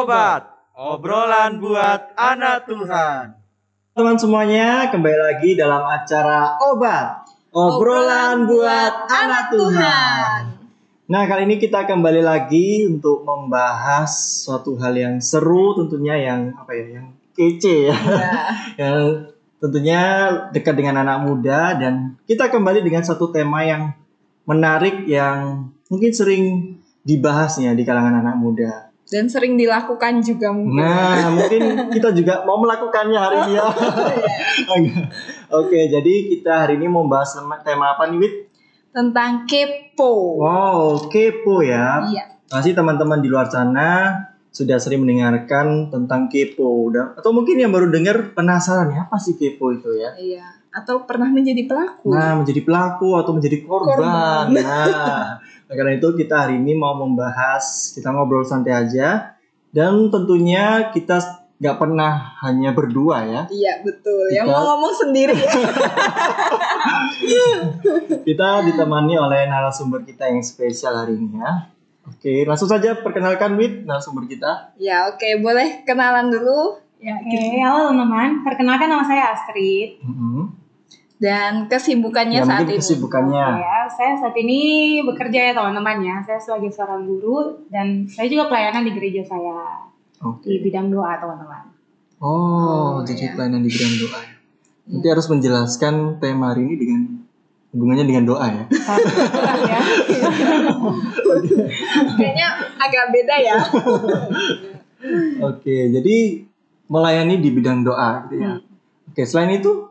Obat, obrolan buat anak Tuhan. Teman semuanya, kembali lagi dalam acara Obat, obrolan buat anak Tuhan. Nah, kali ini kita kembali lagi untuk membahas suatu hal yang seru, tentunya yang kece ya. Yang tentunya dekat dengan anak muda, dan kita kembali dengan satu tema yang menarik yang mungkin sering dibahasnya di kalangan anak muda. Dan sering dilakukan juga mungkin. Nah, mungkin kita juga mau melakukannya hari ini ya. Oke, jadi kita hari ini mau bahas tema apa nih, Wit? Tentang kepo. Wow, kepo ya. Iya. Pasti teman-teman di luar sana sudah sering mendengarkan tentang kepo. Atau mungkin yang baru dengar penasaran ya, apa sih kepo itu ya? Iya. Atau pernah menjadi pelaku. Nah, menjadi pelaku atau menjadi korban. Nah, karena itu kita hari ini mau membahas, kita ngobrol santai aja. Dan tentunya kita nggak pernah hanya berdua ya. Iya, betul. Yang mau ngomong sendiri. Kita ditemani oleh narasumber kita yang spesial hari ini ya. Oke, langsung saja perkenalkan Wit, narasumber kita. Ya, oke. Boleh kenalan dulu? Ya, halo teman-teman. Perkenalkan, nama saya Astrid. Dan kesibukannya ya, saat ini. Kesibukannya. Ya, saya saat ini bekerja ya teman-teman ya. Saya sebagai seorang guru dan saya juga pelayanan di gereja saya. Di bidang doa teman-teman. Jadi pelayanan di bidang doa. Nanti harus menjelaskan tema hari ini dengan hubungannya dengan doa ya. Ya. Kayaknya agak beda ya. Oke, jadi melayani di bidang doa gitu ya. Oke, selain itu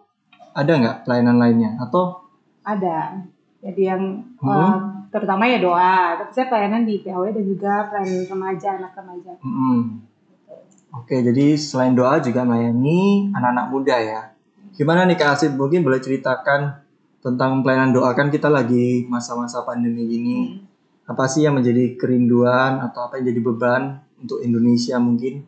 ada nggak pelayanan lainnya atau? Ada. Jadi yang terutama ya doa. Tapi saya pelayanan di PAW dan juga pelayanan remaja, anak remaja. Oke, jadi selain doa juga melayani anak-anak muda ya. Gimana nih Kak Asid, mungkin boleh ceritakan tentang pelayanan doa, kan kita lagi masa-masa pandemi gini. Apa sih yang menjadi kerinduan atau apa yang jadi beban untuk Indonesia mungkin?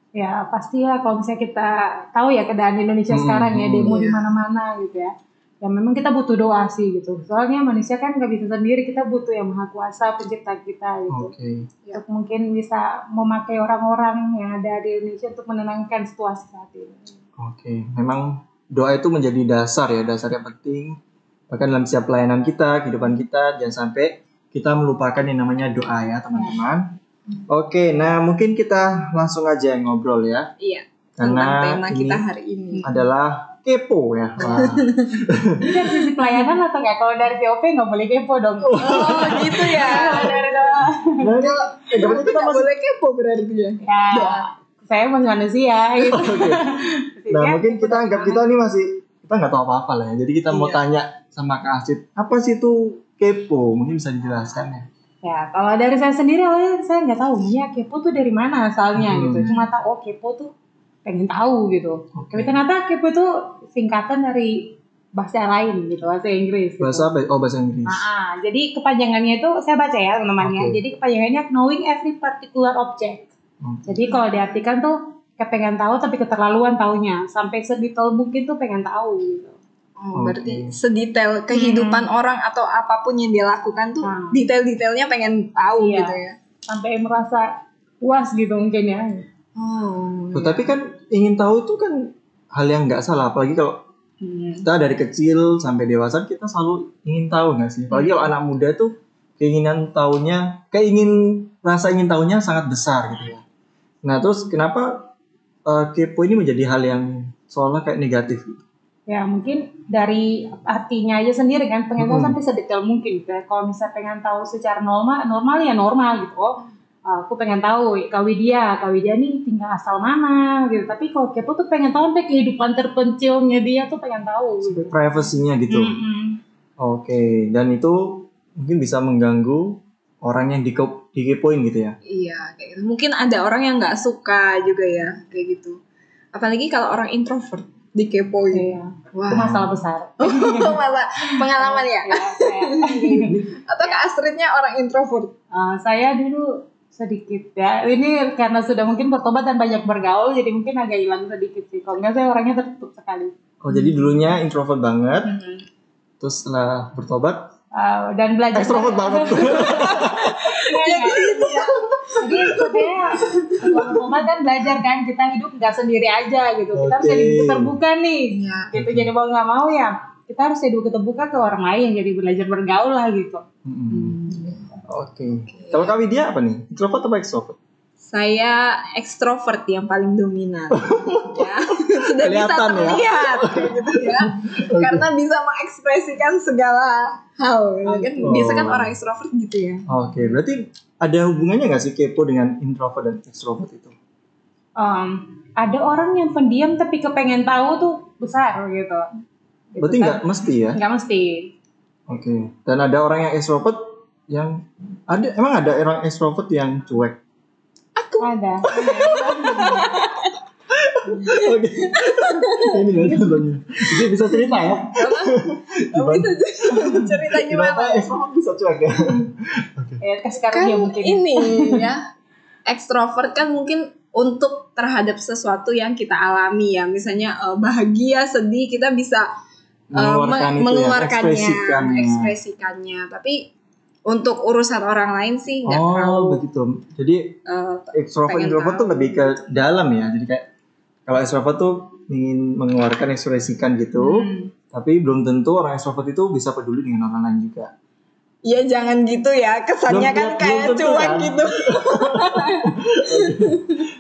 Ya pasti ya, kalau misalnya kita tahu ya keadaan Indonesia sekarang ya, demo di mana-mana gitu ya. Ya memang kita butuh doa sih gitu. Soalnya manusia kan nggak bisa sendiri, kita butuh yang maha kuasa pencipta kita gitu. Untuk mungkin bisa memakai orang-orang yang ada di Indonesia untuk menenangkan situasi saat ini. Memang doa itu menjadi dasar yang penting. Bahkan dalam setiap pelayanan kita, kehidupan kita, jangan sampai kita melupakan yang namanya doa ya teman-teman. Nah mungkin kita langsung aja ngobrol ya. Iya. Karena tema kita hari ini adalah kepo ya. Ini dari sisi pelayanan atau enggak? Kalau dari POP nggak boleh kepo dong. Gitu ya. Dari doa. Berarti kita boleh kepo berarti ya. Ya, saya masih manusia gitu. Nah mungkin kita anggap kita nggak tahu apa-apa lah ya. Jadi kita mau tanya sama Kak Asid, apa sih itu kepo? Mungkin bisa dijelaskan ya. Ya, kalau dari saya sendiri awalnya saya nggak tahu ya kepo tuh dari mana asalnya gitu. Cuma tahu kepo tuh pengen tahu gitu. Tapi ternyata kepo itu singkatan dari bahasa lain gitu, bahasa Inggris. Gitu. Bahasa apa? Bahasa Inggris. Jadi kepanjangannya itu saya baca ya teman-teman. Jadi kepanjangannya knowing every particular object. Jadi kalau diartikan tuh kayak pengen tahu tapi keterlaluan taunya, sampai sedetail mungkin tuh pengen tahu gitu. Berarti sedetail kehidupan orang atau apapun yang dia lakukan tuh detail-detailnya pengen tahu gitu ya. Sampai merasa puas gitu mungkin ya. Tapi kan ingin tahu itu kan hal yang nggak salah, apalagi kalau kita dari kecil sampai dewasa kita selalu ingin tahu nggak sih? Apalagi kalau anak muda tuh rasa ingin tahunya sangat besar gitu ya. Nah terus kenapa kepo ini menjadi hal yang seolah kayak negatif gitu? Ya mungkin dari artinya aja sendiri kan, pengen tahu sampai sedetail mungkin gitu. Kalau misalnya pengen tahu secara normal ya normal gitu. Aku pengen tahu Kak Widya nih tinggal asal mana gitu. Tapi kalau kepo tuh pengen tahu sampai kehidupan terpencilnya dia tuh pengen tahu gitu. Privasinya gitu. Dan itu mungkin bisa mengganggu orang yang dikepoin gitu ya. Iya, kayak gitu. Mungkin ada orang yang nggak suka juga ya kayak gitu. Apalagi kalau orang introvert dikepoin. Iya. Itu masalah besar. Malah pengalaman ya. Atau Kak Astridnya orang introvert? Saya dulu sedikit ya. Ini karena sudah mungkin bertobat dan banyak bergaul, jadi mungkin agak hilang sedikit sih. Kalau enggak saya orangnya tertutup sekali. Jadi dulunya introvert banget. Terus setelah bertobat dan belajar ekstrovert banget. Jadi sebenarnya Mama kan belajar kan kita hidup nggak sendiri aja gitu. Kita harus jadi buku terbuka nih. Iya. Gitu jadi mau nggak mau ya kita harus jadi buku terbuka ke orang lain. Jadi belajar bergaul lah gitu. Oke. Kalau Kak Widya apa nih? Introvert atau extrovert? Saya ekstrovert yang paling dominan. Ya, sudah bisa Kelihatan ya. terlihat gitu ya. Karena bisa mengekspresikan segala hal. Kan biasa kan orang ekstrovert gitu ya. Oke, berarti ada hubungannya nggak sih kepo dengan introvert dan extrovert itu? Ada orang yang pendiam tapi kepengen tahu tuh besar gitu. Berarti nggak mesti ya? Nggak mesti. Oke. Dan ada orang yang extrovert yang emang ada orang extrovert yang cuek. Ada. Oke. Ini ya contohnya. Jadi bisa cerita ya? Cerita gimana? Kenapa extrovert bisa cuek ya? Sekarang Kan dia mungkin. ini ya. Ekstrovert kan mungkin untuk terhadap sesuatu yang kita alami ya. Misalnya bahagia, sedih, kita bisa mengeluarkannya, ekspresikannya. Tapi untuk urusan orang lain sih nggak terlalu. Begitu. Jadi introvert tuh lebih ke dalam ya. Jadi kayak kalau extrovert tuh ingin mengeluarkan, ekspresikan gitu. Tapi belum tentu orang extrovert itu bisa peduli dengan orang lain juga. Ya jangan gitu ya. Kesannya kan kayak cuek gitu.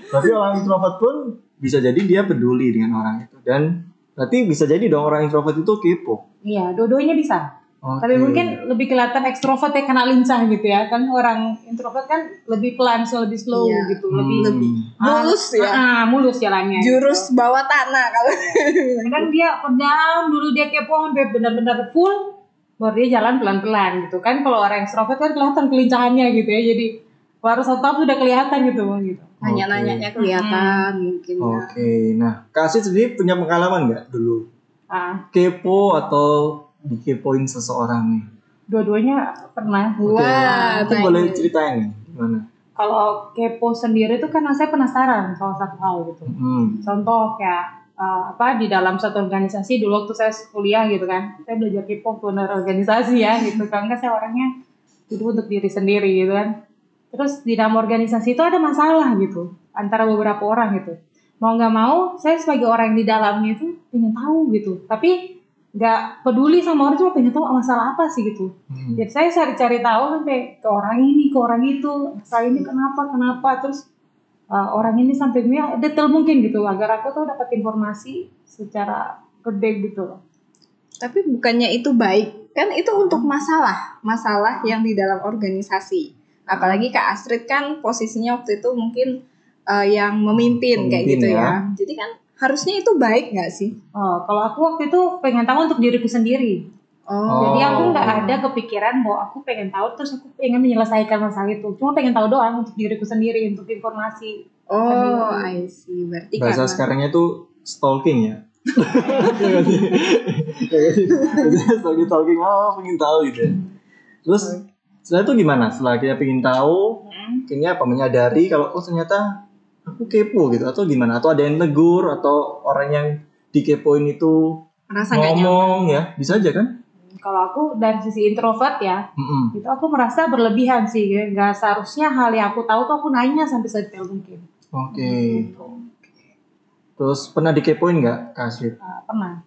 Tapi orang introvert pun bisa jadi dia peduli dengan orang itu. Dan berarti bisa jadi dong orang introvert itu kepo. Iya, dua-duanya bisa. Okay. Tapi mungkin lebih kelihatan ekstrovert ya karena lincah gitu ya. Kan orang introvert kan lebih pelan, lebih slow gitu, lebih mulus ya. Mulus jalannya. Jurus gitu. bawah tanah kalau. Kadang dia pendam dulu dia kepo sampai benar-benar full, baru dia jalan pelan-pelan gitu kan. Kalau orang ekstrovert kan kelihatan kelincahannya gitu ya. Jadi baru stop sudah kelihatan gitu. Nanya-nanyanya kelihatan mungkin ya. Oke. Nah, Kak Asid sendiri punya pengalaman nggak dulu? Kepo atau dikepoin seseorang nih? Dua-duanya pernah. Wah, itu boleh ceritain nih gimana? Kalau kepo sendiri itu karena saya penasaran salah satu hal gitu. Contoh kayak di dalam satu organisasi dulu waktu saya kuliah gitu kan, saya belajar kepo benar organisasi ya gitu. Karena saya orangnya hidup untuk diri sendiri gitu kan. Terus di dalam organisasi itu ada masalah gitu antara beberapa orang gitu. Mau nggak mau, saya sebagai orang yang di dalamnya itu pengen tahu gitu. Tapi nggak peduli sama orang, cuma pengen tahu masalah apa sih gitu. Jadi saya cari tahu sampai ke orang ini, ke orang itu, masalah ini kenapa, terus orang ini sampai detail mungkin gitu, agar aku tuh dapat informasi secara gede gitu loh. Tapi bukannya itu baik, kan itu untuk masalah yang di dalam organisasi. Apalagi Kak Astrid kan posisinya waktu itu mungkin yang memimpin kayak gitu ya. Jadi kan harusnya itu baik nggak sih? Kalau aku waktu itu pengen tahu untuk diriku sendiri. Jadi aku nggak ada kepikiran bahwa aku pengen tahu terus aku pengen menyelesaikan masalah itu. Cuma pengen tahu doang untuk diriku sendiri, untuk informasi. I see. Berarti bahasa sekarangnya tuh stalking ya. Stalking, pengen tahu gitu. Terus setelah itu gimana? Setelah kita pengen tahu, kayaknya menyadari kalau ternyata aku kepo gitu, atau gimana? Atau ada yang negur, atau orang yang dikepoin itu merasa ngomong ya, bisa aja kan? Kalau aku dari sisi introvert ya, itu aku merasa berlebihan sih, nggak seharusnya hal yang aku tahu tuh aku nanya sampai sedetail mungkin. Oke. Terus pernah dikepoin nggak, Kak Asrid? Pernah.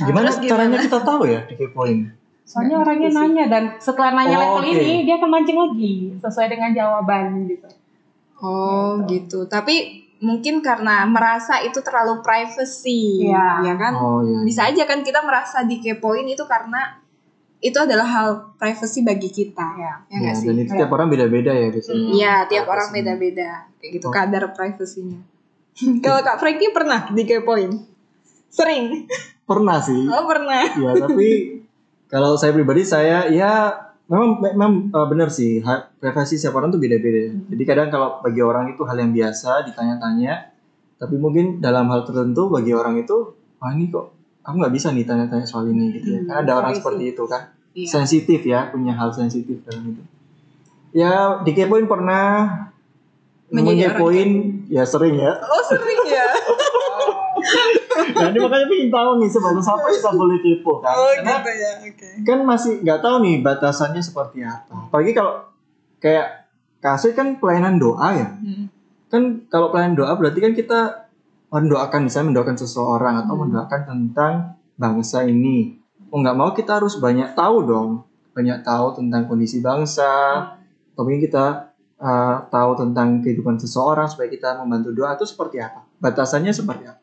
Gimana caranya kita tahu ya dikepoin? Soalnya orangnya nanya dan setelah nanya level ini dia akan mancing lagi sesuai dengan jawaban gitu. Gitu. Tapi mungkin karena merasa itu terlalu privacy, ya kan? Bisa aja kan kita merasa dikepoin itu karena itu adalah hal privacy bagi kita, ya nggak sih? Dan itu tiap orang beda-beda ya biasanya. Iya, tiap orang beda-beda, kayak gitu kadar privasinya. Kalau Kak Frankie pernah dikepoin? Sering? Pernah sih. Pernah. Ya, tapi kalau saya pribadi memang benar sih, privasi setiap orang tuh beda-beda. Jadi kadang kalau bagi orang itu hal yang biasa ditanya-tanya, tapi mungkin dalam hal tertentu bagi orang itu, ini kok aku nggak bisa nih tanya-tanya soal ini gitu ya. Karena ada orang seperti itu kan, sensitif ya, punya hal sensitif dalam itu. Ya dikepoin pernah, mengepoin ya sering ya. Sering ya. Nah ini makanya pengen tahu nih sebatas apa kita boleh kepo kan? Karena gitu ya, kan masih nggak tahu nih batasannya seperti apa. Apalagi kalau kayak kasih kan pelayanan doa ya, kan kalau pelayan doa berarti kan kita mendoakan, misalnya mendoakan seseorang atau mendoakan tentang bangsa ini. Mau nggak mau kita harus banyak tahu dong, banyak tahu tentang kondisi bangsa. Atau mungkin kita tahu tentang kehidupan seseorang supaya kita membantu doa itu seperti apa? Batasannya seperti apa?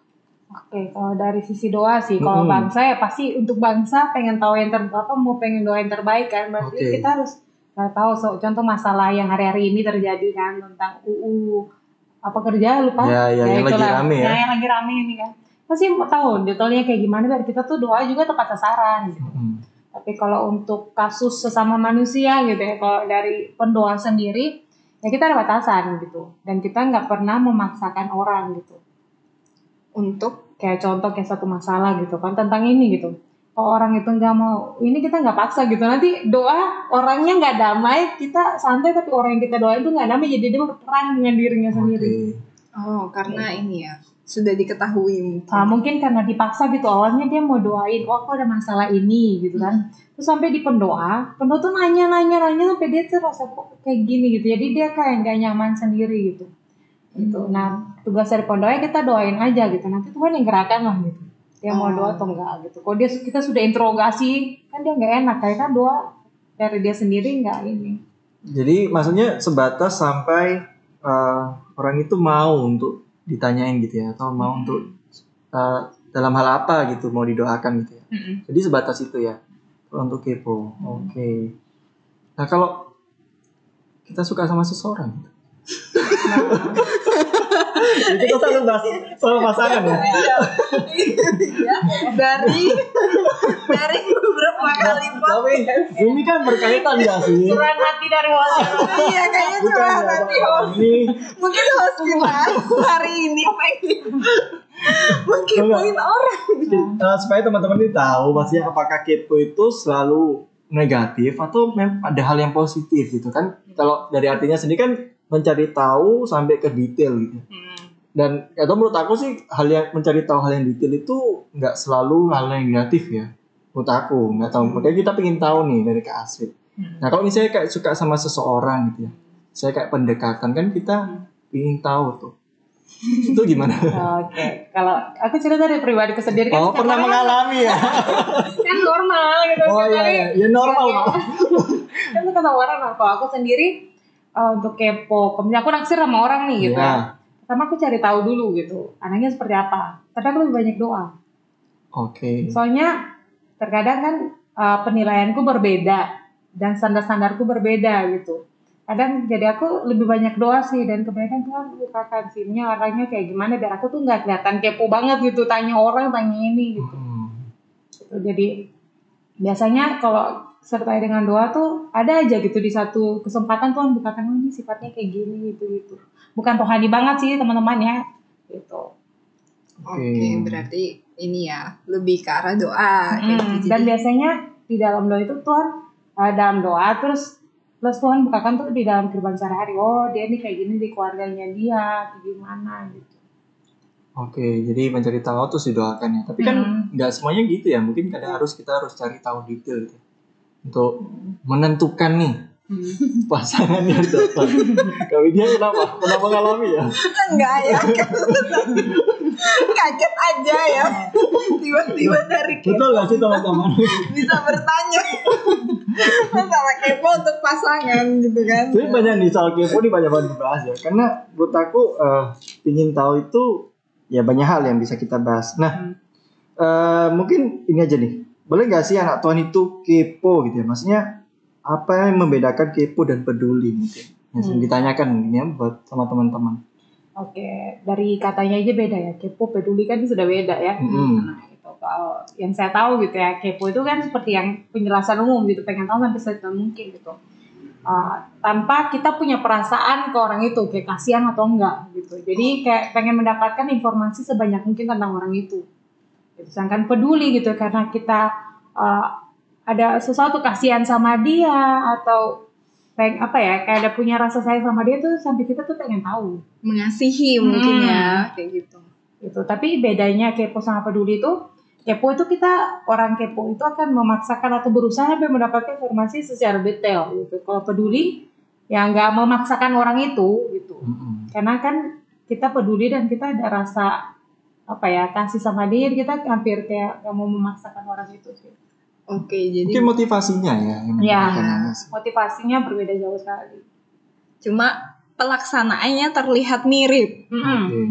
Oke, kalau dari sisi doa sih, kalau bangsa ya pasti untuk bangsa pengen tahu yang mau pengen doa yang terbaik kan, berarti kita harus tahu contoh masalah yang hari-hari ini terjadi kan tentang UU apa kerja lupa yang lagi rame ya. Yang lagi rame ini kan, pasti mau tahu detailnya kayak gimana biar kita tuh doa juga tepat sasaran gitu. Tapi kalau untuk kasus sesama manusia gitu ya, kalau dari pendoa sendiri ya kita ada batasan gitu, dan kita nggak pernah memaksakan orang gitu. Untuk kayak contoh kayak satu masalah gitu kan tentang ini gitu, kalau orang itu nggak mau ini kita nggak paksa gitu, nanti doa orangnya nggak damai, kita santai tapi orang yang kita doain itu nggak damai, jadi dia berperang dengan dirinya sendiri. Karena ini ya sudah diketahui mungkin karena dipaksa gitu, awalnya dia mau doain aku ada masalah ini gitu kan, terus sampai di pendoa tuh nanya sampai dia tuh rasa kok kayak gini gitu, jadi dia kayak nggak nyaman sendiri gitu. Nah tugas dari pondoknya kita doain aja gitu, nanti Tuhan yang gerakan lah gitu, dia mau doa atau enggak gitu. Kalau kita sudah interogasi kan dia nggak enak, kayak kan doa dari dia sendiri nggak ini. Jadi maksudnya sebatas sampai orang itu mau untuk ditanyain gitu ya, atau mau untuk dalam hal apa gitu mau didoakan gitu ya. Jadi sebatas itu ya untuk kepo. Oke. Nah kalau kita suka sama seseorang gitu. Itu kita selalu bahas soal pasangan ya. dari beberapa kali Tapi ini kan berkaitan nggak sih? Curahan hati dari host. Iya kayaknya curahan hati host. Mungkin host kita hari ini pengen kepoin orang. Supaya teman-teman ini tahu maksudnya apakah kepo itu selalu negatif atau ada hal yang positif gitu kan. Kalau dari artinya sendiri kan mencari tahu sampai ke detail gitu. Dan atau menurut aku sih mencari tahu hal yang detail itu nggak selalu hal yang negatif ya. Menurut aku nggak tahu. Makanya kita pengen tahu nih dari Kak Astrid. Nah kalau misalnya kayak suka sama seseorang gitu ya, saya kayak pendekatan kan kita pengen tahu tuh. Itu gimana? Oke, kalau aku cerita dari pribadiku sendiri kan. Pernah mengalami ya? Kan normal gitu. Ya normal lah. Kan suka sama orang. Kalau aku sendiri untuk kepo, kemudian aku naksir sama orang nih gitu. Pertama aku cari tahu dulu gitu, anaknya seperti apa. Tapi aku lebih banyak doa. Soalnya terkadang kan penilaianku berbeda dan standar-standarku berbeda gitu. Kadang jadi aku lebih banyak doa sih, dan kebanyakan Tuhan bukakan simnya orangnya kayak gimana biar aku tuh nggak kelihatan kepo banget gitu, tanya orang tanya ini gitu. Jadi biasanya kalau sertai dengan doa tuh ada aja gitu, di satu kesempatan Tuhan bukakan ini sifatnya kayak gini gitu. Bukan rohani banget sih teman-teman ya gitu. Oke, berarti ini ya lebih ke arah doa. Gitu. Dan biasanya di dalam doa itu Tuhan dalam doa terus plus Tuhan bukakan tuh di dalam kehidupan sehari-hari. Oh dia nih kayak gini di keluarganya dia, gimana gitu. Oke, jadi mencari tahu terus didoakan ya. Tapi kan nggak semuanya gitu ya. Mungkin kita harus cari tahu detail gitu. Untuk menentukan nih pasangan yang tepat. Kau dia kenapa? Pernah mengalami ya? Enggak ya. Kaget aja ya. Tiba-tiba dari kepo. Betul nggak sih teman-teman? Bisa bertanya. Masalah kepo untuk pasangan gitu kan. Jadi banyak nih soal kepo, banyak banget dibahas ya. Karena menurut aku ingin tahu itu ya banyak hal yang bisa kita bahas. Nah, mungkin ini aja nih. Boleh nggak sih anak Tuhan itu kepo gitu ya? Maksudnya apa yang membedakan kepo dan peduli mungkin? Yang ditanyakan mungkin ya buat sama teman-teman. Oke, dari katanya aja beda ya. Kepo, peduli kan sudah beda ya. Nah itu kalau yang saya tahu gitu ya, kepo itu kan seperti yang penjelasan umum gitu, pengen tahu sampai sedetail mungkin gitu. Tanpa kita punya perasaan ke orang itu, kayak kasihan atau enggak gitu. Jadi kayak pengen mendapatkan informasi sebanyak mungkin tentang orang itu. Sedangkan peduli gitu karena kita ada sesuatu kasihan sama dia atau kayak kayak ada punya rasa sayang sama dia tuh sampai kita tuh pengen tahu, mengasihi mungkin ya kayak gitu. Tapi bedanya kepo sama peduli itu, kepo itu orang kepo itu akan memaksakan atau berusaha sampai mendapatkan informasi secara detail gitu. Kalau peduli ya nggak memaksakan orang itu gitu. Karena kan kita peduli dan kita ada rasa apa ya, kasih sama dia, kita hampir kayak gak mau memaksakan orang itu sih. Oke, jadi Mungkin motivasinya ya. yang Ya, membedakan sih. motivasinya berbeda jauh sekali. cuma pelaksanaannya terlihat mirip.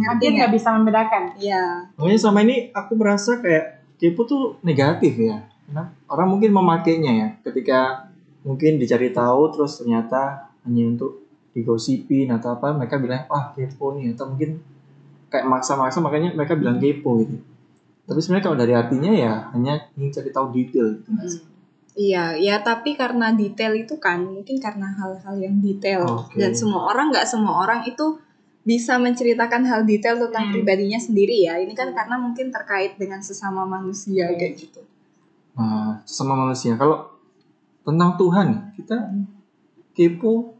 Hampir nggak bisa membedakan. Ya. Makanya selama ini aku merasa kayak kepo tuh negatif ya. Karena orang mungkin memakainya ya, ketika mungkin dicari tahu terus ternyata hanya untuk digosipin atau apa, mereka bilang wah kepo nih, atau mungkin kayak maksa-maksa makanya mereka bilang kepo gitu. Tapi sebenarnya kalau dari artinya ya hanya ingin cari tahu detail gitu. Iya, ya tapi karena detail itu kan mungkin karena hal-hal yang detail Oke. dan nggak semua orang itu bisa menceritakan hal detail tentang pribadinya sendiri ya. Ini kan karena mungkin terkait dengan sesama manusia kayak gitu. Nah, sama manusia. Kalau tentang Tuhan, kita kepo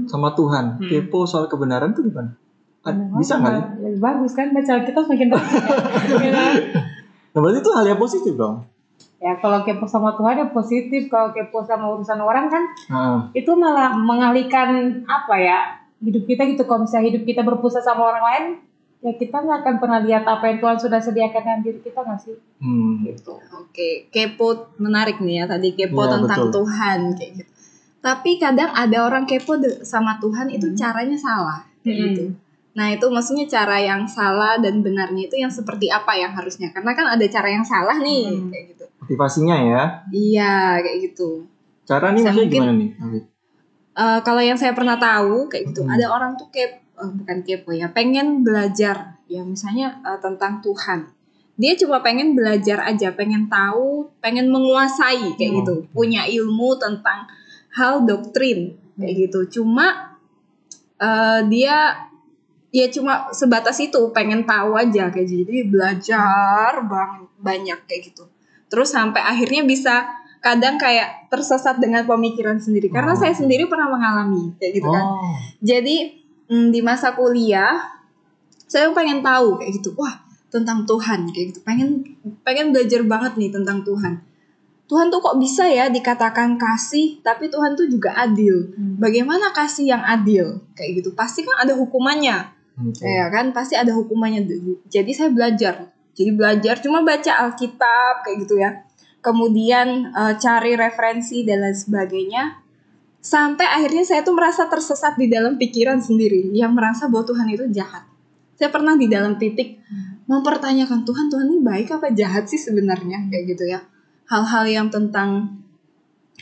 sama Tuhan. Kepo soal kebenaran itu gimana? Bisa nggak sih? Ya, bagus kan, baca kita semakin bagus. Nah, berarti itu hal yang positif dong. Ya kalau kepo sama Tuhan ya positif, kalau kepo sama urusan orang kan Nah, itu malah mengalihkan apa ya hidup kita gitu. Kalau misalnya hidup kita berpusat sama orang lain, ya kita nggak akan pernah lihat apa yang Tuhan sudah sediakan dalam diri kita nggak sih? Gitu. Oke, kepo menarik nih ya tadi kepo Ya, tentang betul. Tuhan kayak gitu. Tapi kadang ada orang kepo sama Tuhan itu caranya salah kayak gitu. Nah itu maksudnya cara yang salah dan benarnya itu yang seperti apa yang harusnya? Karena kan ada cara yang salah nih kayak gitu. motivasinya ya. Iya kayak gitu. Cara nih Saya maksudnya mungkin- gimana nih? Alif? Kalau yang saya pernah tahu kayak gitu, ada orang tuh bukan kepo ya, pengen belajar ya misalnya tentang Tuhan. Dia cuma pengen belajar aja, pengen tahu, pengen menguasai kayak gitu, punya ilmu tentang hal doktrin kayak gitu. Cuma dia ya cuma sebatas itu, pengen tahu aja kayak gitu. Jadi belajar banyak kayak gitu. Terus sampai akhirnya bisa kadang kayak tersesat dengan pemikiran sendiri. Karena saya sendiri pernah mengalami kayak gitu kan. Jadi di masa kuliah saya pengen tahu kayak gitu. Wah, tentang Tuhan kayak gitu. Pengen belajar banget nih tentang Tuhan. Tuhan tuh kok bisa ya dikatakan kasih, tapi Tuhan tuh juga adil. Bagaimana kasih yang adil? Kayak gitu. Pasti kan ada hukumannya. Ya kan, pasti ada hukumannya. Jadi saya belajar. Cuma baca Alkitab kayak gitu ya. Kemudian cari referensi dan lain sebagainya. Sampai akhirnya saya tuh merasa tersesat di dalam pikiran sendiri yang merasa bahwa Tuhan itu jahat. Saya pernah di dalam titik mempertanyakan Tuhan ini baik apa jahat sih sebenarnya kayak gitu ya. Hal-hal yang tentang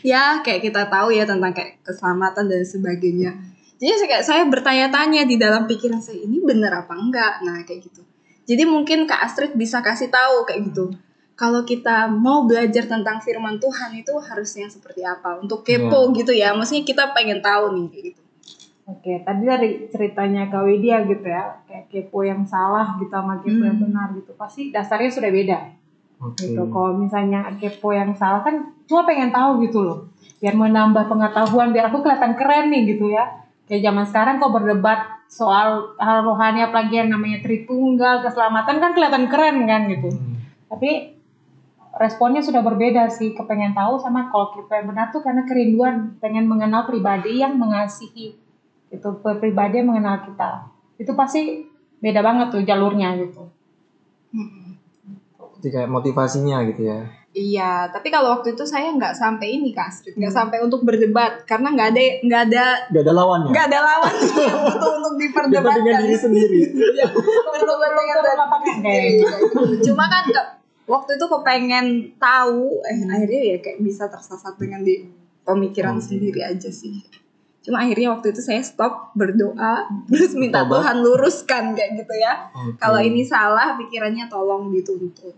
ya kayak kita tahu ya tentang kayak keselamatan dan sebagainya. Jadi saya bertanya-tanya di dalam pikiran saya, ini benar apa enggak? Nah kayak gitu. Jadi mungkin Kak Astrid bisa kasih tahu kayak gitu. Kalau kita mau belajar tentang firman Tuhan itu harusnya seperti apa? Untuk kepo gitu ya. Maksudnya kita pengen tahu nih kayak gitu. Oke, tadi dari ceritanya Kak Widya gitu ya, kayak kepo yang salah gitu sama kepo yang benar gitu, pasti dasarnya sudah beda. Gitu. Kalau misalnya kepo yang salah kan cuma pengen tahu gitu loh, biar menambah pengetahuan, biar aku kelihatan keren nih gitu ya. Kayak zaman sekarang kok berdebat soal hal rohani apalagi yang namanya Tritunggal, keselamatan kan kelihatan keren kan gitu. Tapi responnya sudah berbeda sih, kepengen tahu sama kalau kepo yang benar tuh karena kerinduan, pengen mengenal pribadi yang mengasihi. Itu pribadi yang mengenal kita. Itu pasti beda banget tuh jalurnya gitu. Jadi kayak motivasinya gitu ya. Iya, tapi kalau waktu itu saya nggak sampai ini Kak Astrid, nggak sampai untuk berdebat karena nggak ada lawannya. nggak ada lawan untuk diperdebatkan. Dengan diri sendiri. Berdebat dengan diri sendiri. Cuma kan waktu itu kepengen tahu, akhirnya ya kayak bisa tersesat dengan di pemikiran sendiri aja sih. Cuma akhirnya waktu itu saya stop berdoa, terus minta Tuhan luruskan kayak gitu ya. Kalau ini salah pikirannya tolong dituntut.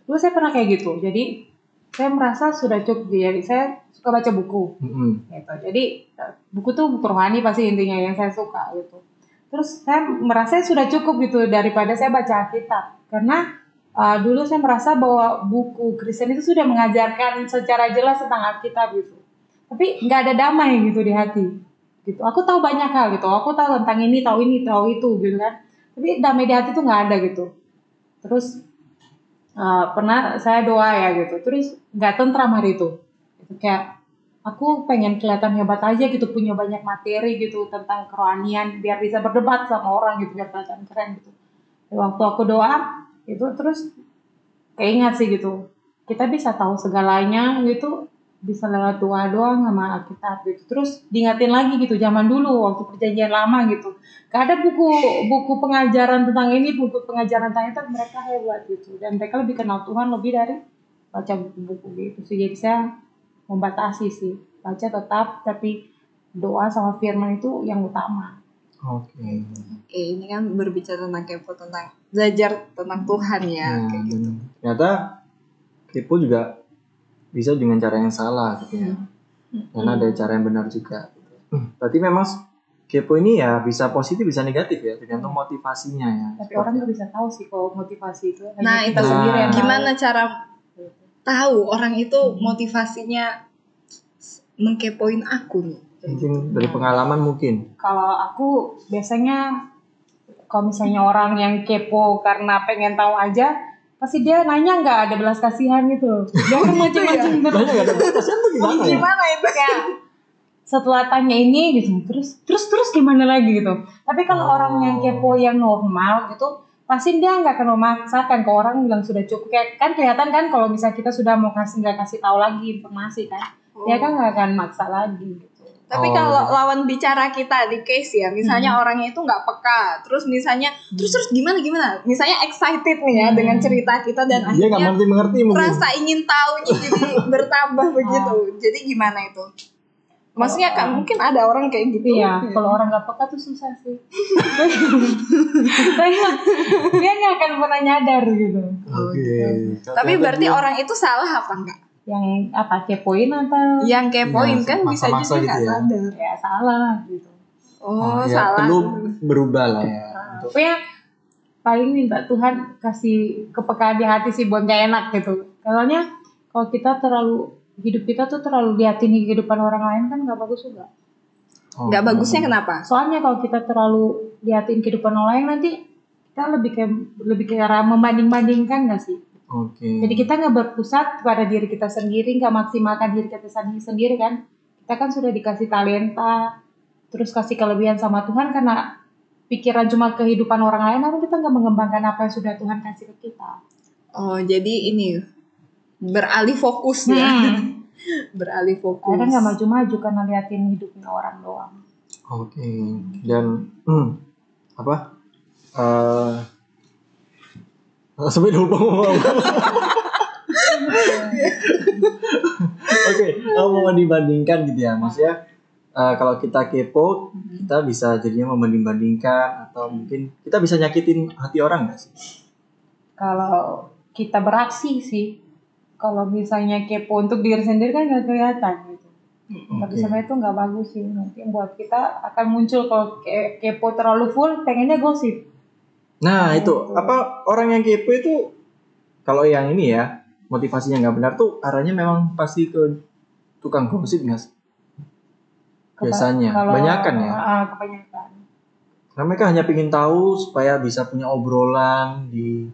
Dulu saya pernah kayak gitu. Jadi saya merasa sudah cukup. Jadi saya suka baca buku. Gitu. Jadi buku tuh buku rohani pasti intinya yang saya suka gitu. Terus saya merasa sudah cukup gitu daripada saya baca Alkitab. Karena dulu saya merasa bahwa buku Kristen itu sudah mengajarkan secara jelas tentang Alkitab gitu. Tapi nggak ada damai gitu di hati gitu. Aku tahu banyak hal gitu, aku tahu tentang ini, tahu itu gitu kan, tapi damai di hati tuh nggak ada gitu. Terus pernah saya doa ya gitu, terus nggak tentram hari itu gitu. Kayak aku pengen kelihatan hebat aja gitu, punya banyak materi gitu tentang kerohanian biar bisa berdebat sama orang gitu, biar kelihatan keren gitu. Waktu aku doa itu terus keingat sih gitu, kita bisa tahu segalanya gitu bisa lewat doa doang sama Alkitab gitu. Terus diingatin lagi gitu zaman dulu waktu perjanjian lama gitu, gak ada buku pengajaran tentang ini, buku pengajaran tentang itu, mereka hebat gitu dan mereka lebih kenal Tuhan lebih dari baca buku-buku gitu sih. Jadi saya membatasi sih, baca tetap tapi doa sama firman itu yang utama. Oke. Oke, ini kan berbicara tentang kepo, tentang belajar tentang Tuhan ya, Nah, kayak gitu. ternyata kepo juga bisa dengan cara yang salah gitu ya. Karena ada cara yang benar juga. Berarti memang kepo ini ya bisa positif bisa negatif ya, tergantung motivasinya ya. Tapi orang nggak bisa tahu sih kalau motivasi itu. Nah, Hanya kita itu sendiri yang tahu. gimana cara tahu orang itu motivasinya mengkepoin aku nih? Mungkin dari pengalaman mungkin. Kalau aku biasanya kalau misalnya orang yang kepo karena pengen tahu aja, pasti dia nanya nggak ada belas kasihan gitu. Dia kan macam-macam terus. Banyak nggak ada batasan tuh gimana ya? Gimana itu? Kayak setelah tanya ini gitu, terus gimana lagi gitu. Tapi kalau orang yang kepo yang normal gitu, pasti dia nggak akan memaksakan ke orang bilang sudah cukup. Kayak kan kelihatan kan kalau misalnya kita sudah mau nggak kasih tahu lagi informasi kan, dia kan nggak akan maksa lagi gitu. Tapi kalau lawan bicara kita di case ya, misalnya orangnya itu nggak peka, terus misalnya terus gimana, misalnya excited nih ya dengan cerita kita dan Dia nggak akhirnya mengerti mungkin. rasa ingin tahunya jadi bertambah begitu. Jadi gimana itu? Maksudnya kan mungkin ada orang kayak gitu. Iya, kalau orang nggak peka tuh susah sih. Dia nggak akan pernah nyadar gitu. Oke. Tapi berarti orang itu salah apa enggak? Yang apa kepoin atau Yang kepoin Ya, kan bisa maksa-maksa juga gitu nggak ya. sadar. ya salah gitu. Oh, ya, salah. perlu berubah lah ya. Untuk Pokoknya paling minta Tuhan kasih kepekaan di hati sih buat gak enak gitu. Soalnya kalau kita hidup kita tuh terlalu liatin kehidupan orang lain kan gak bagus juga. Nggak bagusnya kenapa? Soalnya kalau kita terlalu liatin kehidupan orang lain nanti kita lebih kayak arah membanding-bandingkan gak sih? Oke. Jadi kita nggak berpusat pada diri kita sendiri, nggak maksimalkan diri kita sendiri kan? Kita kan sudah dikasih talenta, terus kasih kelebihan sama Tuhan karena pikiran cuma kehidupan orang lain, lalu kita nggak mengembangkan apa yang sudah Tuhan kasih ke kita. Oh, jadi ini beralih fokus ya. Beralih fokus. Kadang nggak maju-maju karena liatin hidupnya orang doang. Oke. Dan apa? Sampai lupa ngomong. Oke, mau dibandingkan gitu ya, maksudnya kalau kita kepo, kita bisa jadinya membanding-bandingkan atau mungkin kita bisa nyakitin hati orang nggak sih? Kalau kita beraksi sih, kalau misalnya kepo untuk diri sendiri kan nggak kelihatan gitu. Tapi sebenarnya itu nggak bagus sih, nanti buat kita akan muncul kalau kepo terlalu full, pengennya gosip. Nah itu apa orang yang kepo itu kalau yang ini ya motivasinya nggak benar tuh arahnya memang pasti ke tukang gosip nggak sih? Biasanya kebanyakan ya. Kebanyakan. Karena mereka hanya ingin tahu supaya bisa punya obrolan di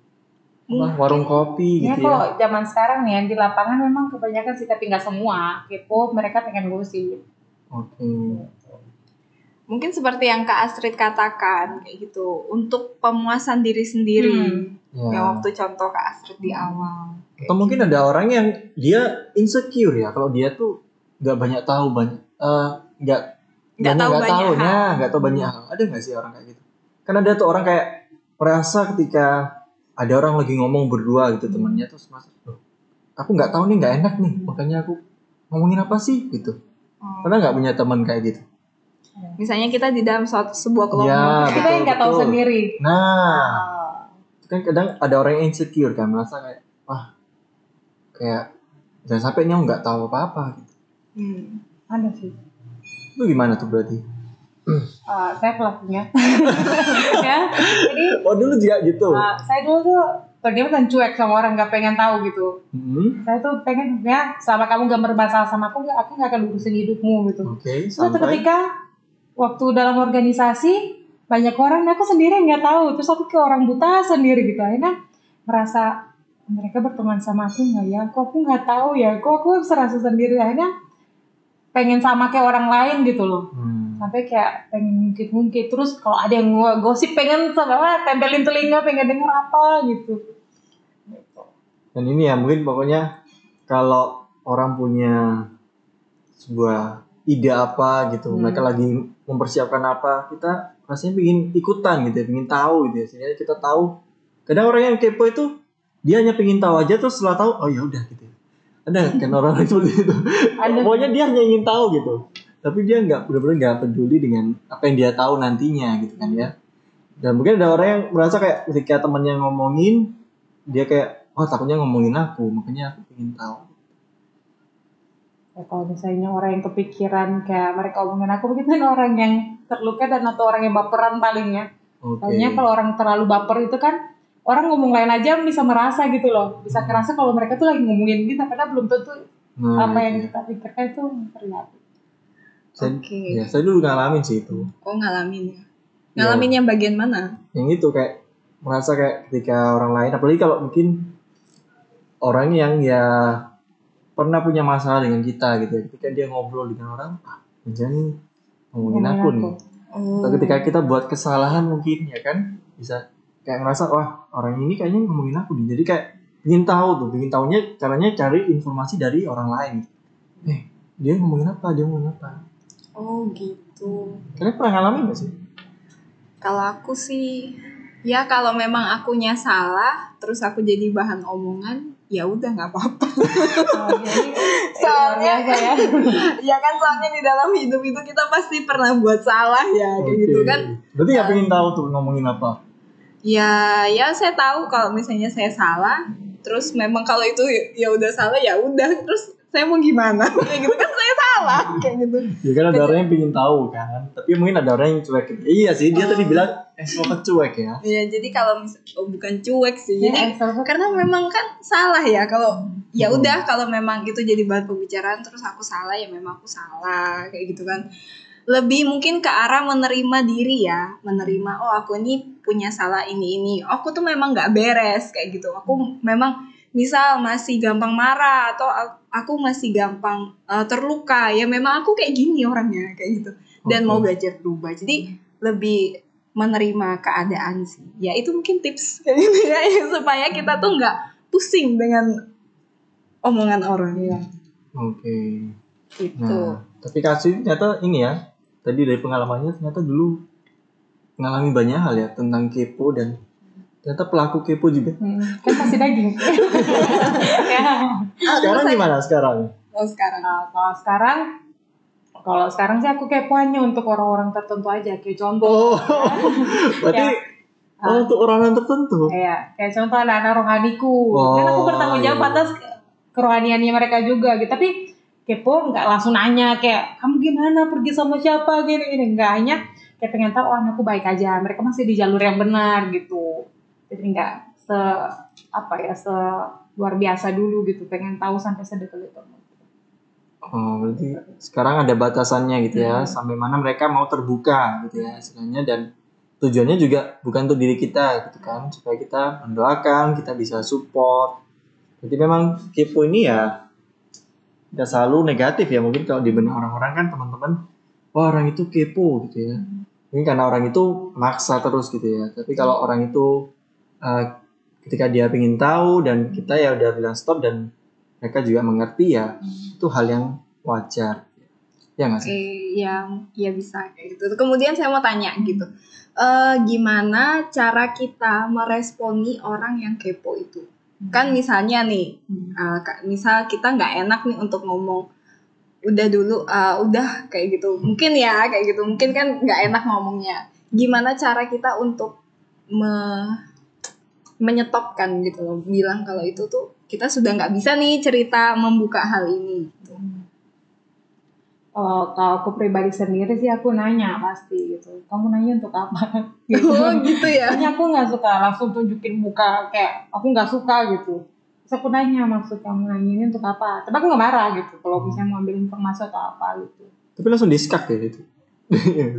warung kopi Ya gitu kalau ya. zaman sekarang nih yang di lapangan memang kebanyakan sih, tapi nggak semua kepo, mereka pengen gosip. Oke. Mungkin seperti yang Kak Astrid katakan kayak gitu, untuk pemuasan diri sendiri. Ya. Yang waktu contoh Kak Astrid di awal. Atau mungkin ada orang yang dia insecure ya kalau dia tuh nggak banyak tahu nggak tahu banyak hal. Ada nggak sih orang kayak gitu? Karena ada tuh orang kayak merasa ketika ada orang lagi ngomong berdua gitu temannya terus merasa, aku nggak tahu nih, nggak enak nih, makanya aku ngomongin apa sih gitu. Karena nggak punya teman kayak gitu. Misalnya kita di dalam sebuah kelompok. Ya, Kita yang nggak tahu betul. sendiri. Nah, itu kan kadang ada orang yang insecure kan, merasa kayak kayak jangan sampai nyong nggak tahu apa-apa gitu. Ada sih. Itu gimana tuh berarti? Saya pelakunya. Ya, jadi Dulu juga gitu. saya dulu tuh terdiam dan cuek sama orang, nggak pengen tahu gitu. Saya tuh pengen ya selama kamu gak bermasalah sama aku nggak akan urusin hidupmu gitu. Oke, Terus sampai ketika waktu dalam organisasi banyak orang, aku sendiri nggak tahu, terus aku ke orang buta sendiri gitu, akhirnya merasa mereka berteman sama aku nggak ya, kok aku nggak tahu ya, kok aku serasa sendiri, akhirnya pengen sama kayak orang lain gitu loh. Sampai kayak pengen ngungkit-ngungkit. Terus kalau ada yang gosip pengen tempelin telinga, pengen denger apa gitu. Dan ini ya mungkin pokoknya kalau orang punya sebuah ide apa gitu, mereka lagi mempersiapkan apa, kita rasanya pengen ikutan gitu ya, pengen tahu gitu ya. Sehingga kita tahu. Kadang orang yang kepo itu dia hanya pengen tahu aja, terus setelah tahu oh ya udah gitu. Ada kan orang seperti itu. Pokoknya dia hanya ingin tahu gitu. Tapi dia benar-benar nggak peduli dengan apa yang dia tahu nantinya gitu kan ya. Dan mungkin ada orang yang merasa kayak ketika temannya ngomongin, dia kayak takutnya ngomongin aku, makanya aku pengen tahu. Ya, kalau misalnya orang yang kepikiran kayak mereka omongin aku, begitu kan orang yang terluka dan atau orang yang baperan paling ya. Soalnya kalau orang terlalu baper itu kan orang ngomong lain aja bisa merasa gitu loh, bisa kerasa kalau mereka tuh lagi ngomongin kita, karena belum tentu apa yang kita pikirkan itu terjadi. Ya, saya dulu ngalamin sih itu. Oh ngalamin ya? Ngalamin yang bagian mana? Yang itu kayak merasa kayak ketika orang lain, apalagi kalau mungkin orang yang ya pernah punya masalah dengan kita gitu ya, ketika dia ngobrol dengan orang, jangan ngomongin aku nih. Atau ketika kita buat kesalahan mungkin ya kan, bisa kayak ngerasa orang ini kayaknya ngomongin aku nih. Jadi kayak ingin tahunya caranya cari informasi dari orang lain. Dia ngomongin apa? Oh gitu. Kalian pernah ngalamin gak sih? Kalau aku sih, ya kalau memang akunya salah, terus aku jadi bahan omongan, ya udah nggak apa-apa. Soalnya ya kan soalnya di dalam hidup itu kita pasti pernah buat salah ya, kayak gitu kan. Berarti nggak pengen tahu tuh ngomongin apa? Ya saya tahu kalau misalnya saya salah, terus memang kalau itu ya udah salah ya udah, terus saya mau gimana? Kayak gitu kan saya salah kayak gitu. Ya kan ada orang yang pengen tahu kan, tapi mungkin ada orang yang cuek. Iya sih, dia tadi bilang extrovert cuek ya. Iya, jadi kalau bukan cuek sih. Jadi karena memang kan salah ya, kalau ya udah kalau memang itu jadi bahan pembicaraan terus aku salah ya memang aku salah kayak gitu kan. Lebih mungkin ke arah menerima diri ya, menerima aku ini punya salah ini. Aku tuh memang nggak beres kayak gitu. Aku memang misal masih gampang marah atau aku masih gampang terluka, ya memang aku kayak gini orangnya kayak gitu. Dan mau belajar berubah. Jadi lebih menerima keadaan sih. Ya itu mungkin tips kayak gitu ya, supaya kita tuh nggak pusing dengan omongan orang ya. Gitu. Nah, tapi kasih ternyata ini ya. Tadi dari pengalamannya ternyata dulu ngalami banyak hal ya tentang kepo, dan ternyata pelaku kepo juga. Kan pasti daging. Sekarang gimana sekarang? Kalau sekarang sih aku kepo hanya untuk orang-orang tertentu aja, kayak contoh. Berarti untuk orang-orang tertentu. Iya, kayak contoh anak-anak rohaniku. Kan aku bertanggung jawab atas kerohaniannya mereka juga gitu. Tapi kepo nggak langsung nanya kayak kamu gimana, pergi sama siapa gini, nggak, hanya kayak pengen tahu anakku baik aja, mereka masih di jalur yang benar gitu. Jadi nggak se luar biasa dulu gitu, pengen tahu sampai sedetil itu. Berarti sekarang ada batasannya gitu ya, sampai mana mereka mau terbuka gitu ya istilahnya, dan tujuannya juga bukan untuk diri kita gitu kan, supaya kita mendoakan, kita bisa support. Jadi memang kepo ini ya tidak selalu negatif ya, mungkin kalau di benak orang-orang kan teman-teman, orang itu kepo gitu ya, mungkin karena orang itu maksa terus gitu ya. Tapi kalau orang itu ketika dia ingin tahu dan kita ya udah bilang stop dan mereka juga mengerti, ya itu hal yang wajar ya nggak sih? Ya bisa kayak gitu. Kemudian saya mau tanya gitu, gimana cara kita meresponi orang yang kepo itu? Kan misalnya nih, misal kita nggak enak nih untuk ngomong, udah dulu, udah kayak gitu, mungkin ya kayak gitu, mungkin kan nggak enak ngomongnya. Gimana cara kita untuk menyetopkan gitu loh, bilang kalau itu tuh kita sudah nggak bisa nih cerita membuka hal ini gitu. Kalau aku pribadi sendiri sih aku nanya pasti gitu, kamu nanya untuk apa? Gitu. Gitu ya. Hanya aku nggak suka langsung tunjukin muka, kayak aku nggak suka gitu. Terus aku nanya, maksud kamu nanya ini untuk apa? Tapi aku nggak marah gitu kalau misalnya mau ambil informasi atau apa gitu. Tapi langsung diskak ya gitu.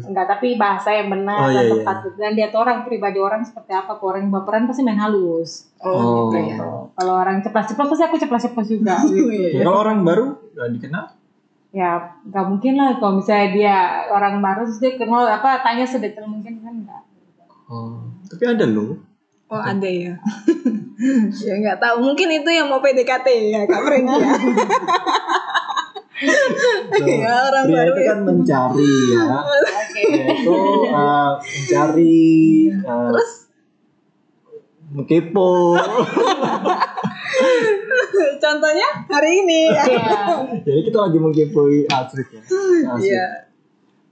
Enggak, tapi bahasa yang benar dan tepat gitu. Dan lihat orang, pribadi orang seperti apa. Kalau orang baperan pasti main halus. Gitu ya. Kalau orang ceplas-ceplos pasti aku ceplas-ceplos juga gitu. Kalau orang baru nggak dikenal? ya nggak mungkin lah kalau misalnya dia orang baru terus dia kenal tanya sedetail mungkin kan enggak. Tapi ada loh. Oh ada ya. Ya nggak tahu, mungkin itu yang mau PDKT ya Kak Frenzy ya. Ya orang Pria baru itu ya. kan mencari ya. Yaitu mencari Terus kepo. contohnya hari ini ya. Jadi kita lagi menggepoi Astrid ya. Astrid. Iya.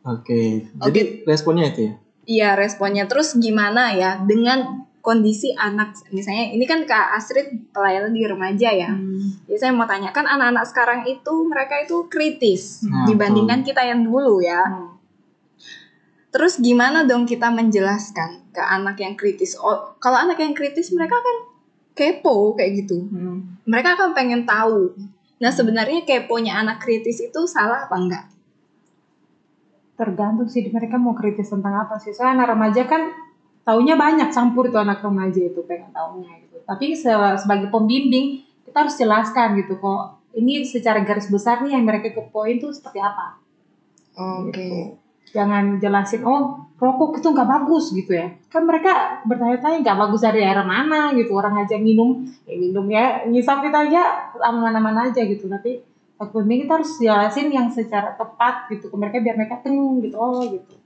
Oke. Jadi responnya itu ya. Iya responnya. Terus gimana ya dengan kondisi anak, misalnya ini kan Kak Astrid pelayanan di remaja ya. Jadi saya mau tanyakan anak-anak sekarang itu mereka itu kritis dibandingkan kita yang dulu ya. Terus gimana dong kita menjelaskan ke anak yang kritis? Oh, kalau anak yang kritis mereka kan kepo kayak gitu. Mereka akan pengen tahu. Nah sebenarnya keponya anak kritis itu salah apa enggak? Tergantung sih mereka mau kritis tentang apa sih. Soalnya anak remaja kan taunya banyak, campur itu anak remaja itu pengen taunya gitu. Tapi sebagai pembimbing kita harus jelaskan gitu kok. Ini secara garis besar nih yang mereka kepoin tuh seperti apa. Gitu. Jangan jelasin rokok itu nggak bagus gitu ya. Kan mereka bertanya-tanya nggak bagus dari daerah mana gitu. Orang aja minum ya ngisap itu aja aman-aman aja gitu. Tapi pembimbing kita harus jelasin yang secara tepat gitu ke mereka biar mereka gitu gitu.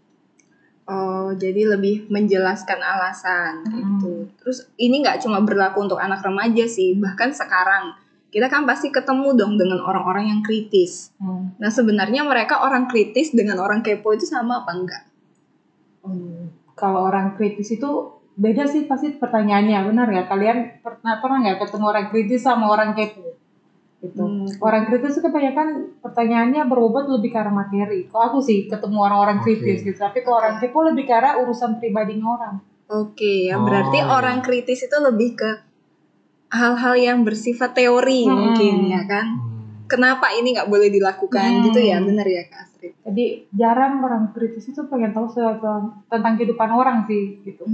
Oh, jadi lebih menjelaskan alasan gitu. Terus ini nggak cuma berlaku untuk anak remaja sih, bahkan sekarang kita kan pasti ketemu dong dengan orang-orang yang kritis. Nah sebenarnya mereka orang kritis dengan orang kepo itu sama apa enggak? Kalau orang kritis itu beda sih pasti pertanyaannya, benar ya? Kalian pernah nggak ketemu orang kritis sama orang kepo? Gitu. Orang kritis itu kebanyakan pertanyaannya berbobot lebih ke arah materi. Kalau aku sih ketemu orang-orang kritis gitu, tapi kalau orang kepo lebih ke arah urusan pribadinya orang. Oke, ya berarti orang kritis itu lebih ke hal-hal yang bersifat teori mungkin ya kan? Kenapa ini nggak boleh dilakukan gitu ya, benar ya Kak Astrid? Jadi jarang orang kritis itu pengen tahu sesuatu tentang kehidupan orang sih gitu.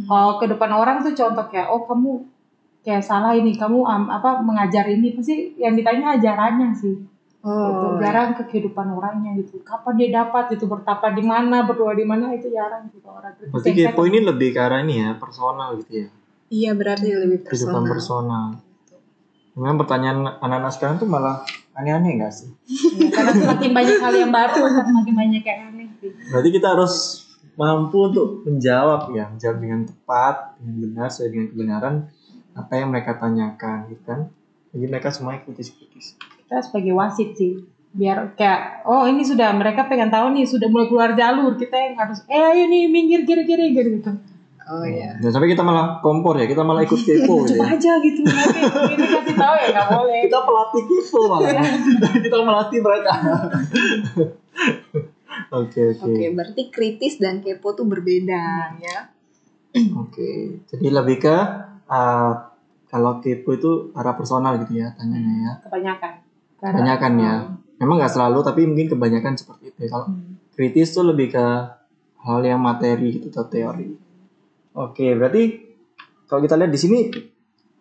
Kalau kehidupan orang tuh contoh kayak kamu kayak salah ini, kamu mengajar ini, pasti yang ditanya ajarannya sih. Gitu. Jarang ke kehidupan orangnya gitu. Kapan dia dapat itu, bertapa di mana, berdoa di mana, itu jarang gitu orang kritis. Berarti kepo ini lebih ke arah ini ya, personal gitu ya. Iya berarti lebih personal. Kehidupan personal. Memang pertanyaan anak-anak sekarang tuh malah aneh-aneh nggak sih? Ya, karena semakin banyak hal yang baru, semakin banyak yang aneh sih. Berarti kita harus mampu untuk menjawab dengan tepat, dengan benar, sesuai dengan kebenaran apa yang mereka tanyakan, gitu kan? Jadi mereka semuanya kritis-kritis. Kita sebagai wasit sih, biar kayak ini sudah mereka pengen tahu nih, sudah mulai keluar jalur, kita yang harus ayo nih minggir kiri gitu. Oh iya. Dan sampai kita malah kompor ya, kita malah ikut kepo ya. Coba aja gitu nanti ini kasih tahu ya nggak boleh. Kita pelatih kepo malah. Kita melatih mereka. Oke. Berarti kritis dan kepo tuh berbeda ya. Oke. Jadi lebih ke kalau kepo itu arah personal gitu ya tanyanya ya. Kebanyakan ya. Memang nggak selalu tapi mungkin kebanyakan seperti itu. Kalau kritis tuh lebih ke hal yang materi gitu atau teori. Oke, berarti kalau kita lihat di sini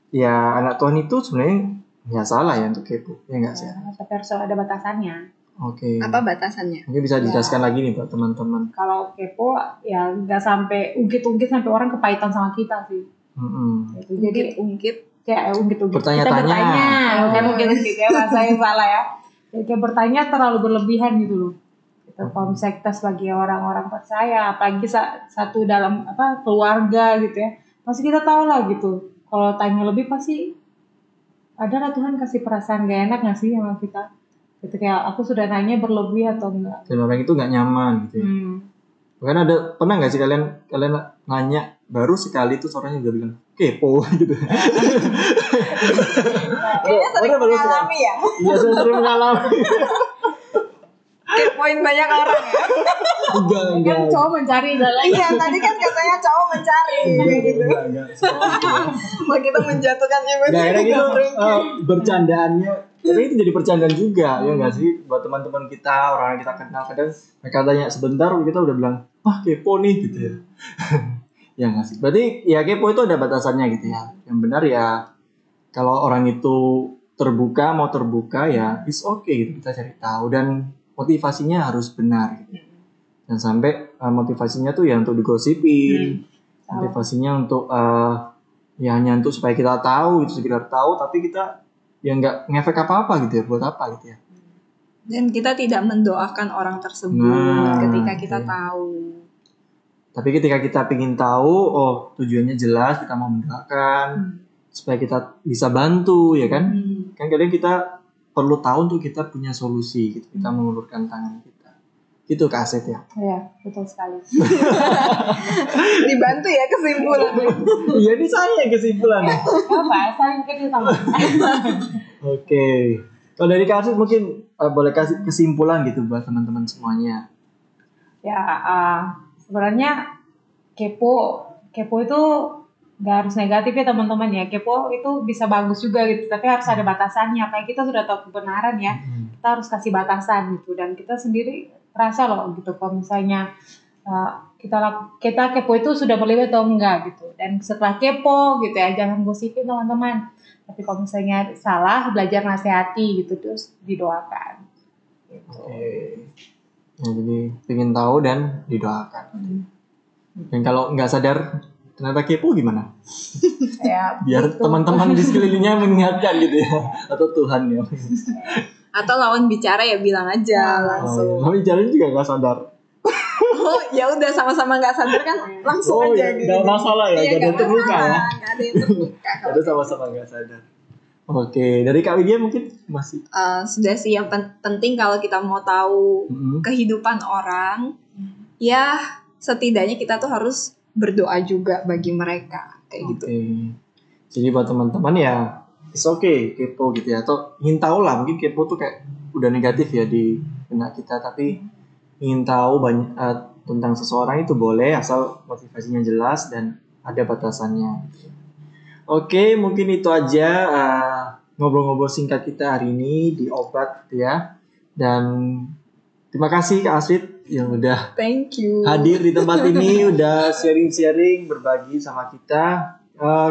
ya anak Tuhan itu sebenarnya nggak salah ya untuk kepo, ya nggak sih? Tapi harus ada batasannya. Oke. Apa batasannya? Mungkin bisa dijelaskan lagi nih buat teman-teman. Kalau kepo ya nggak sampai ungkit-ungkit sampai orang kepahitan sama kita sih. Gitu. Jadi ungkit kayak ungkit-ungkit. Bertanya-tanya. Kita bertanya, bukan ungkit-ungkit ya bahasa yang salah ya. Jadi kayak bertanya terlalu berlebihan gitu loh. Kalau misalnya kita sebagai orang-orang percaya, apalagi satu dalam keluarga gitu ya, pasti kita tahu lah gitu. Kalau tanya lebih pasti ada lah Tuhan kasih perasaan gak enak nggak sih sama kita? Gitu kayak aku sudah nanya berlebih atau enggak? Dan orang itu nggak nyaman gitu. Bahkan pernah nggak sih kalian nanya baru sekali tuh orangnya udah bilang kepo gitu. Kayaknya sering mengalami ya. Iya saya sering mengalami. Kepoin banyak orang ya. Enggak. Kan cowok mencari jalan. Iya, tadi kan katanya cowok mencari gitu. Enggak. Mau kita menjatuhkan image. Nah, akhirnya gitu bercandaannya. Tapi itu jadi bercandaan juga, ya nggak sih? Buat teman-teman kita, orang yang kita kenal, kadang mereka tanya sebentar, kita udah bilang, wah kepo nih gitu ya. Ya nggak sih? Berarti ya kepo itu ada batasannya gitu ya. Yang benar ya, kalau orang itu terbuka, mau terbuka ya it's okay gitu. Kita cari tahu dan motivasinya harus benar gitu. Dan sampai motivasinya tuh ya untuk digosipin, motivasinya untuk ya hanya untuk supaya kita tahu gitu, sekedar tahu, tapi kita ya nggak ngefek apa-apa gitu ya, buat apa gitu ya. Dan kita tidak mendoakan orang tersebut ketika kita tahu. Tapi ketika kita ingin tahu, oh tujuannya jelas, kita mau mendoakan supaya kita bisa bantu ya kan. Kan kadang kita perlu tahu untuk kita punya solusi gitu, kita mengulurkan tangan kita. Gitu Kak Aset ya. Iya, betul sekali. Dibantu ya kesimpulan. Iya, ini saya yang kesimpulannya. Apa? Saling kerja sama. Oke. Kalau dari Kak Aset mungkin boleh kasih kesimpulan gitu buat teman-teman semuanya. Ya, sebenarnya kepo itu nggak harus negatif ya teman-teman ya. Kepo itu bisa bagus juga gitu, tapi harus ada batasannya. Kayak kita sudah tahu kebenaran ya, kita harus kasih batasan gitu. Dan kita sendiri rasa loh gitu kalau misalnya kita kepo itu sudah berlebihan atau enggak gitu. Dan setelah kepo gitu ya, jangan gosipin teman-teman. Tapi kalau misalnya salah, belajar nasihati gitu, terus didoakan. Gitu. Oke. Ya, jadi pengen tahu dan didoakan. Dan kalau nggak sadar ternyata kepo gimana? Ya, Biar gitu. teman-teman di sekelilingnya mengingatkan gitu ya, atau Tuhan ya. Atau lawan bicara ya bilang aja langsung. Oh, jalan juga nggak sadar. Oh ya udah sama-sama nggak sadar kan langsung Oh aja ya, gitu. nggak masalah ya, Iya, jadi nggak terbuka ya. masalah, nggak ada yang terbuka. Jadi sama-sama nggak sadar. Oke, dari Kak Widya mungkin masih. Sudah sih yang penting kalau kita mau tahu kehidupan orang, ya setidaknya kita tuh harus berdoa juga bagi mereka kayak gitu. Jadi buat teman-teman ya, it's okay kepo gitu ya, atau ingin tahu lah, mungkin kepo tuh kayak udah negatif ya di benak kita, tapi ingin tahu banyak tentang seseorang itu boleh asal motivasinya jelas dan ada batasannya. Oke, mungkin itu aja ngobrol-ngobrol singkat kita hari ini di Obat ya. Dan terima kasih Kak Asit yang udah Thank you. hadir di tempat ini, udah sharing-sharing, berbagi sama kita.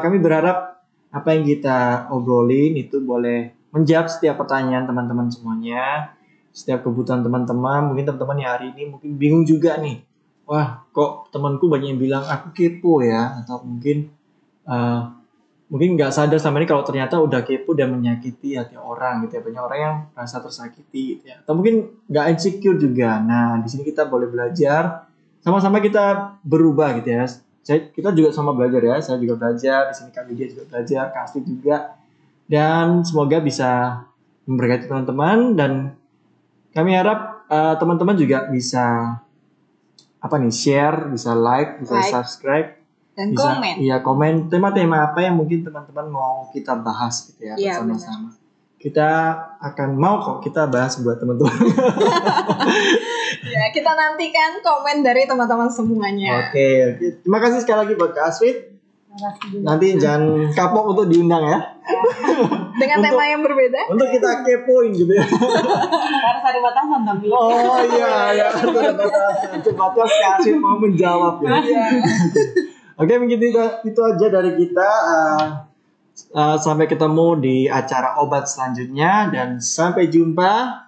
Kami berharap apa yang kita obrolin itu boleh menjawab setiap pertanyaan teman-teman semuanya, setiap kebutuhan teman-teman. Mungkin teman-teman yang hari ini mungkin bingung juga nih, wah kok temanku banyak yang bilang aku kepo ya, atau mungkin nggak sadar sama ini kalau ternyata udah kepo dan menyakiti hati orang gitu ya. Banyak orang yang merasa tersakiti gitu ya, atau mungkin nggak insecure juga. Nah di sini kita boleh belajar sama-sama, kita berubah gitu ya. Kita juga sama belajar ya, saya juga belajar di sini, Kak Widya juga belajar, Kak Astrid juga, dan semoga bisa memberkati teman-teman. Dan kami harap teman-teman juga bisa share, bisa like, bisa subscribe, dan bisa, komen. Iya, komen tema-tema apa yang mungkin teman-teman mau kita bahas gitu ya, bersama-sama. Kita akan mau kok kita bahas buat teman-teman. Ya, kita nantikan komen dari teman-teman semuanya. Oke. Terima kasih sekali lagi buat Kak Astrid. Nanti jangan kapok untuk diundang ya. Dengan tema yang berbeda. Untuk kita kepoin gitu ya. Harus ada batasan tapi. Oh iya, harus ada batasan. Cepatnya Kak Astrid mau menjawab ya. Oke, mungkin itu aja dari kita. Sampai ketemu di acara Obat selanjutnya, dan sampai jumpa.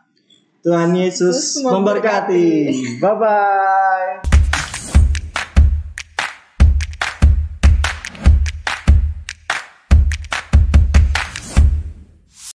Tuhan Yesus memberkati. Bye-bye.